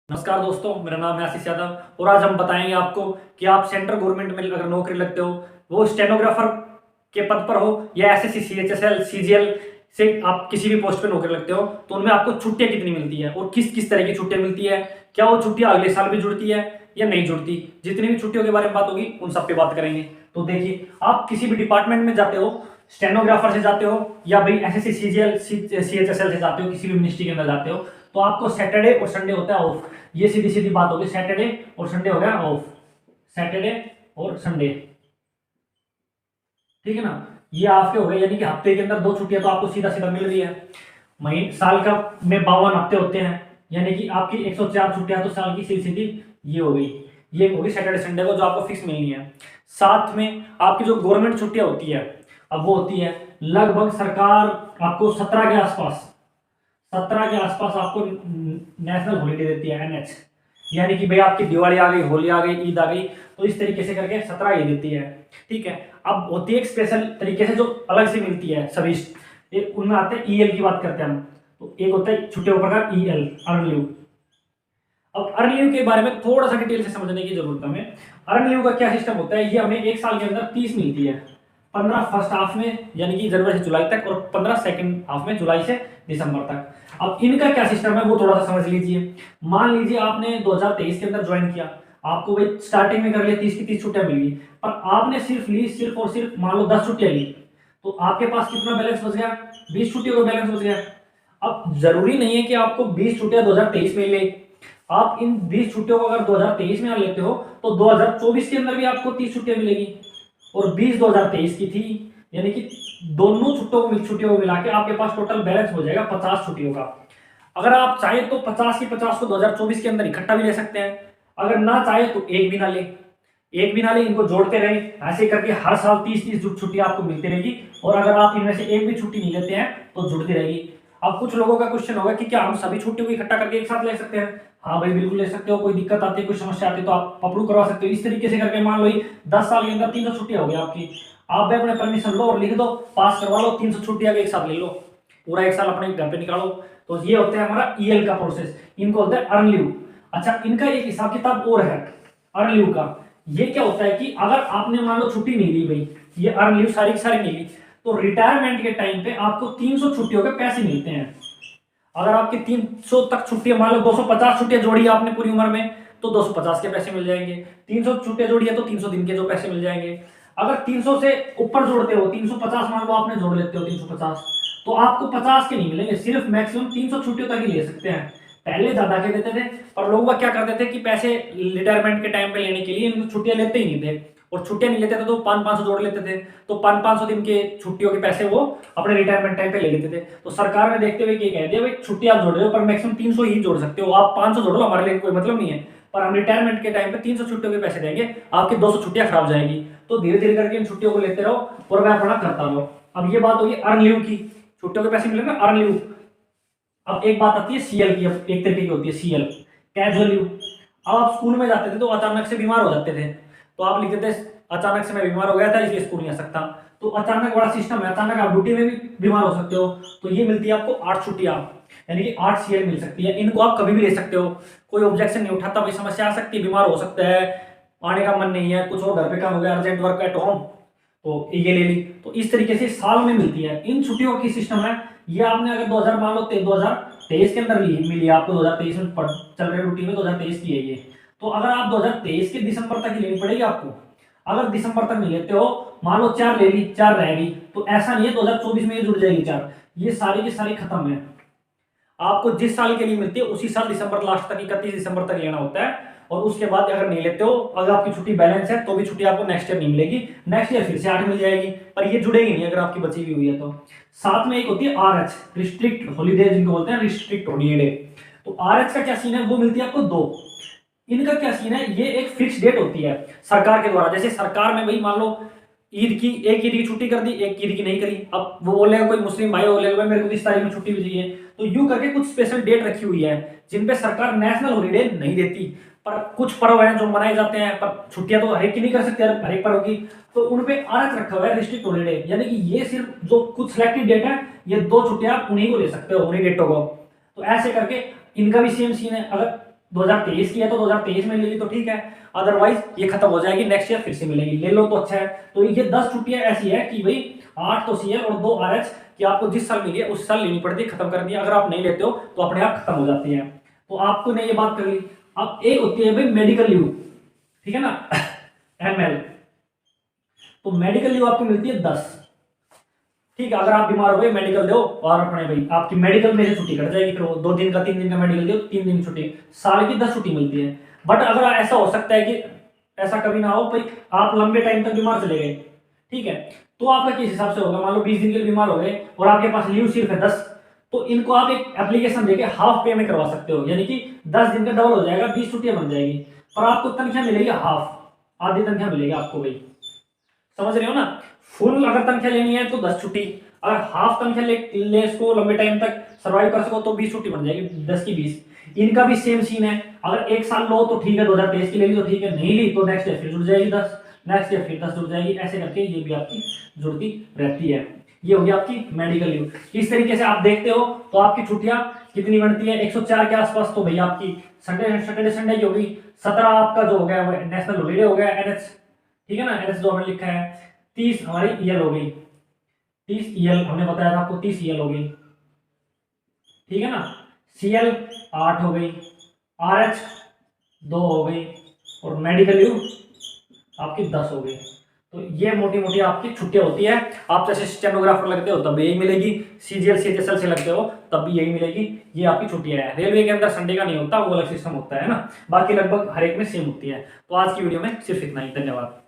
नमस्कार दोस्तों, मेरा नाम है आशीष यादव और आज हम बताएंगे आपको कि आप सेंट्रल गवर्नमेंट में अगर नौकरी लगते हो, वो स्टेनोग्राफर के पद पर हो या एसएससी, सीएचएसएल, सीजीएल से आप किसी भी पोस्ट पे नौकरी लगते हो, तो उनमें आपको छुट्टियां कितनी मिलती है और किस किस तरह की छुट्टियां मिलती है, क्या वो छुट्टियां अगले साल भी जुड़ती है या नहीं जुड़ती। जितनी भी छुट्टियों के बारे में बात होगी उन सब पे बात करेंगे। तो देखिए, आप किसी भी डिपार्टमेंट में जाते हो, स्टेनोग्राफर से जाते हो या भाई एसएससी, सीजीएल, सीएचएसएल से जाते हो, किसी भी मिनिस्ट्री के अंदर जाते हो, तो आपको सैटरडे और संडे होता है ऑफ। ये सीधी सीधी बात होगी, सैटरडे और संडे हो गया ऑफ, सैटरडे और संडे, ठीक है ना। ये आपके हो गए, यानी कि हफ्ते के अंदर 2 छुट्टियां तो आपको सीधा सीधा मिल रही है। महीने साल का में 52 हफ्ते होते हैं, यानी कि आपकी 104 छुट्टियां तो साल की सीधी सीधी ये हो गई। ये होगी सैटरडे संडे को जो आपको फिक्स मिलनी है। साथ में आपकी जो गवर्नमेंट छुट्टियां होती है, अब वो होती है लगभग सरकार आपको 17 के आसपास, 17 के आसपास आपको नेशनल हॉलीडे देती है, एनएच। यानी कि भाई आपकी दिवाली आ गई, होली आ गई, ईद आ गई, तो इस तरीके से करके 17 ये देती है, ठीक है। अब होती है एक स्पेशल तरीके से जो अलग से मिलती है सभी, उनमें आते हैं ईएल की बात करते हैं हम। तो एक होता है छुट्टियों का प्रकार ईएल, अर्न लीव। अब अर्न लीव के बारे में थोड़ा सा डिटेल से समझने की जरूरत है हमें। अर्न लीव का क्या सिस्टम होता है, ये हमें एक साल के अंदर 30 मिलती है। 15 फर्स्ट हाफ में यानी कि जनवरी से जुलाई तक, और 15 सेकंड हाफ में जुलाई से दिसंबर तक। अब इनका क्या सिस्टम है वो थोड़ा सा समझ लीजिए। मान लीजिए आपने 2023 के अंदर ज्वाइन किया, आपको भाई स्टार्टिंग में कर लिया, 30 की 30 छुट्टियां मिल गई, पर आपने सिर्फ ली, सिर्फ और सिर्फ मान लो 10 छुट्टियां ली, तो आपके पास कितना बैलेंस बच गया? 20 छुट्टियों का बैलेंस बच गया। अब जरूरी नहीं है कि आपको 20 छुट्टियां 2023 में ले, आप इन 20 छुट्टियों को अगर 2023 में लेते हो तो 2024 के अंदर भी आपको 30 छुट्टियां मिलेगी, और 20 2023 की थी, यानी कि दोनों छुट्टियों को मिला के आपके पास टोटल बैलेंस हो जाएगा 50 छुट्टियों का। अगर आप चाहे तो 50 की 50 को 2024 के अंदर इकट्ठा भी ले सकते हैं, अगर ना चाहे तो एक भी ना ले, एक भी ना ले, इनको जोड़ते रहे, ऐसे करके हर साल 30-30 छुट्टियां आपको मिलती रहेगी। और अगर आप इनमें से एक भी छुट्टी नहीं लेते हैं तो जुड़ती रहेगी। अब कुछ लोगों का क्वेश्चन होगा कि क्या हम सभी छुट्टियों को इकट्ठा करके एक साथ ले सकते हैं? हाँ भाई, बिल्कुल ले सकते हो। कोई दिक्कत आती है, कोई समस्या आती है तो आप अप्रूव करवा सकते हो। इस तरीके से करके मान लो 10 साल के अंदर 300 छुट्टियां हो गई आपकी, आप भी अपने परमिशन लो और लिख दो, पास करवा लो, 300 छुट्टियां एक साथ ले लो, पूरा एक साल अपने घर पे निकालो। तो ये होता है हमारा ईएल का प्रोसेस, इनको होता है अर्न लीव। अच्छा, इनका एक हिसाब किताब और है अर्न लीव का। ये क्या होता है कि अगर आपने मान लो छुट्टी नहीं ली भाई, ये अर्न लीव सारी की सारी नहीं ली, तो रिटायरमेंट के टाइम पे आपको 300 छुट्टियों के पैसे मिलते हैं। अगर आपकी 300 तक छुट्टियां, मान लो 250 छुट्टियां जोड़ी आपने पूरी उम्र में, तो 250 के पैसे मिल जाएंगे। 300 छुट्टियां जोड़ी है तो 300 दिन के जो पैसे मिल जाएंगे। अगर 300 से ऊपर जोड़ते हो, 350 मान लो आपने जोड़ लेते हो 350, तो आपको 50 के नहीं मिलेंगे, सिर्फ मैक्सिमम 300 छुट्टियों तक ही ले सकते हैं। पहले ज्यादा के देते थे, पर लोग क्या करते थे कि पैसे रिटायरमेंट के टाइम पे लेने के लिए इनको छुट्टियां लेते ही नहीं थे, और छुट्टियां नहीं लेते थे तो 500 जोड़ लेते थे, तो 500 दिन के छुट्टियों के पैसे वो अपने रिटायरमेंट टाइम पे ले लेते थे। तो सरकार ने देखते हुए कह दिया, भाई छुट्टी आप जोड़ रहे हो पर मैक्सिमम 300 ही जोड़ सकते हो, आप 500 जोड़ लो, हमारे लिए कोई मतलब नहीं है, पर हम रिटायरमेंट के टाइम पे 300 छुट्टियों के पैसे देंगे, आपकी 200 छुट्टियां खराब जाएगी। तो धीरे धीरे करके इन छुट्टियों को लेते रहो और मैं अपना करता रहो। अब ये बात होगी अर्न लीव की, छुट्टियों के पैसे मिलेंगे अर्न लीव। अब एक बात आती है सीएल की, अब एक तरीके की होती है सीएल, कैजुअल लीव। अब आप स्कूल में जाते थे तो अचानक से बीमार हो जाते थे, तो आप लिखते थे अचानक से मैं बीमार हो गया था इसलिए स्कूल नहीं आ सकता। तो अचानक बड़ा सिस्टम है, अचानक आप ड्यूटी में भी बीमार हो सकते हो, तो ये मिलती है आपको 8 छुट्टियां, यानी कि 8 सीएल मिल सकती है। इनको आप कभी भी ले सकते हो, कोई ऑब्जेक्शन नहीं उठाता। भाई समस्या आ सकती है, बीमार हो सकता है, आने का मन नहीं है, कुछ और घर पे काम हो गया, अर्जेंट वर्क एट होम, तो ये ले ली। तो इस तरीके से साल में मिलती है। इन छुट्टियों की सिस्टम है, ये आपने अगर 2000 मान लो 2023 के अंदर मिली आपको, 2023 में चल रहे ड्यूटी में 2023 की है ये, तो अगर आप 2023 के दिसंबर तक ही लेनी पड़ेगी आपको। अगर दिसंबर तक नहीं लेते हो, मान लो 4 ले ली, 4 रहेगी, तो ऐसा नहीं है 2024 में ये जुड़ जाएगी 4, ये सारी की सारी खत्म है। आपको जिस साल के लिए मिलती है उसी साल दिसंबर लास्ट तक, 31 दिसंबर तक लेना होता है। और उसके बाद अगर नहीं लेते हो, अगर आपकी छुट्टी बैलेंस है तो भी छुट्टी आपको नेक्स्ट ईयर नहीं मिलेगी, नेक्स्ट ईयर फिर से 8 मिल जाएगी, पर ये जुड़ेगी नहीं अगर आपकी बची हुई है तो। साथ में एक होती है आरएच, रिस्ट्रिक्ट हॉलीडे जिनको बोलते हैं, रिस्ट्रिक्ट हॉलीडे। तो आरएच का क्या सीन है, वो मिलती है आपको 2। इनका क्या सीन है, ये एक फिक्स डेट होती है सरकार के द्वारा। जैसे सरकार में भाई मान लो ईद की, एक ईद की छुट्टी कर दी, एक ईद की नहीं करी, अब वो बोलेगा कोई मुस्लिम भाई बोलेगा मेरे को इस तारीख में छुट्टी भी चाहिए, तो यूं करके कुछ स्पेशल डेट रखी हुई है जिनपे सरकार नेशनल हॉलीडे नहीं देती। पर कुछ पर्व हैं जो मनाए जाते हैं, पर छुट्टियां तो हर एक की नहीं कर सकते हर एक पर्व की, तो उनपे आरएच रखा हुआ है, रिस्ट्रिक्ट हॉलीडे, यानी कि ये सिर्फ जो कुछ सिलेक्टेड डेट है, ये 2 छुट्टियां उन्हीं को ले सकते हो, उन्हीं डेटों को। तो ऐसे करके इनका भी सेम सीन है। अगर 2023 की है तो 2023 में ले ली तो ठीक है, अदरवाइज ये खत्म हो जाएगी, नेक्स्ट ईयर फिर से मिलेगी, ले लो तो अच्छा है। तो ये 10 छुट्टियां ऐसी है कि भाई 8 तो सीएल और 2 आरएच कि आपको जिस साल मिली है उस साल लेनी पड़ती है, खत्म करनी है। अगर आप नहीं लेते हो तो अपने आप खत्म हो जाती है। तो आपको ने ये बात कर ली। अब एक होती है भाई मेडिकल लीव, ठीक है ना, एमएल। तो मेडिकल लीव आपको मिलती है 10, ठीक है। अगर आप बीमार हो गए मेडिकल दो और अपने भाई आपकी मेडिकल में से छुट्टी कट जाएगी, फिर वो 2 दिन का 3 दिन का मेडिकल दो, 3 दिन छुट्टी, साल की 10 छुट्टी मिलती है। बट अगर ऐसा हो सकता है कि ऐसा कभी ना हो भाई आप लंबे टाइम तक बीमार चले गए, ठीक है, तो आपका किस हिसाब से होगा, मान लो 20 दिन के लिए बीमार हो गए और आपके पास लीव सिर्फ है 10, तो इनको आप एक एप्लीकेशन देके हाफ पे में करवा सकते हो, यानी कि 10 दिन का डबल हो जाएगा, 20 छुट्टियां बन जाएगी, पर आपको तनख्वाह मिलेगी हाफ, आधी तनख्वाह मिलेगी आपको भाई, समझ रहे हो ना। फुल अगर तनख्वाह लेनी है तो 10 छुट्टी, अगर हाफ तनख्वाह ले इसको लंबे टाइम तक सर्वाइव कर सको तो 20 छुट्टी बन जाएगी, 10 की 20। इनका भी सेम सीन है, अगर एक साल लो तो ठीक है, 2023 की ले ली तो ठीक है, नहीं ली तो नेक्स्ट ईयर फिर जुड़ जाएगी 10, नेक्स्ट ईयर फिर 10 जुड़ जाएगी, ऐसे करके ये भी आपकी जुड़ती रहती है। ये होगी आपकी मेडिकल लीव। इस तरीके से आप देखते हो तो आपकी छुट्टियां कितनी बनती है, 104 के आसपास। तो भैया आपकी सैटरडे संडे की होगी, 17 आपका जो हो गया नेशनल हॉलीडे हो गया एनएच, ठीक है ना, एनएच जो हमने लिखा है। 30 हमारी ईएल हो गई, 30 ईएल हमने बताया था आपको, 30 ईएल हो गई, ठीक है ना। सीएल 8 हो गई, आरएच 2 हो गई और मेडिकल लीव आपकी 10 हो गई। तो ये मोटी मोटी आपकी छुट्टियां होती है। आप जैसे स्टेनोग्राफर लगते हो तब भी यही मिलेगी, सीजीएल सीएचएसएल से लगते हो तब भी यही मिलेगी, ये आपकी छुट्टियां है। रेलवे के अंदर संडे का नहीं होता, वो अलग सिस्टम होता है ना, बाकी लगभग हर एक में सेम होती है। तो आज की वीडियो में सिर्फ इतना ही, धन्यवाद।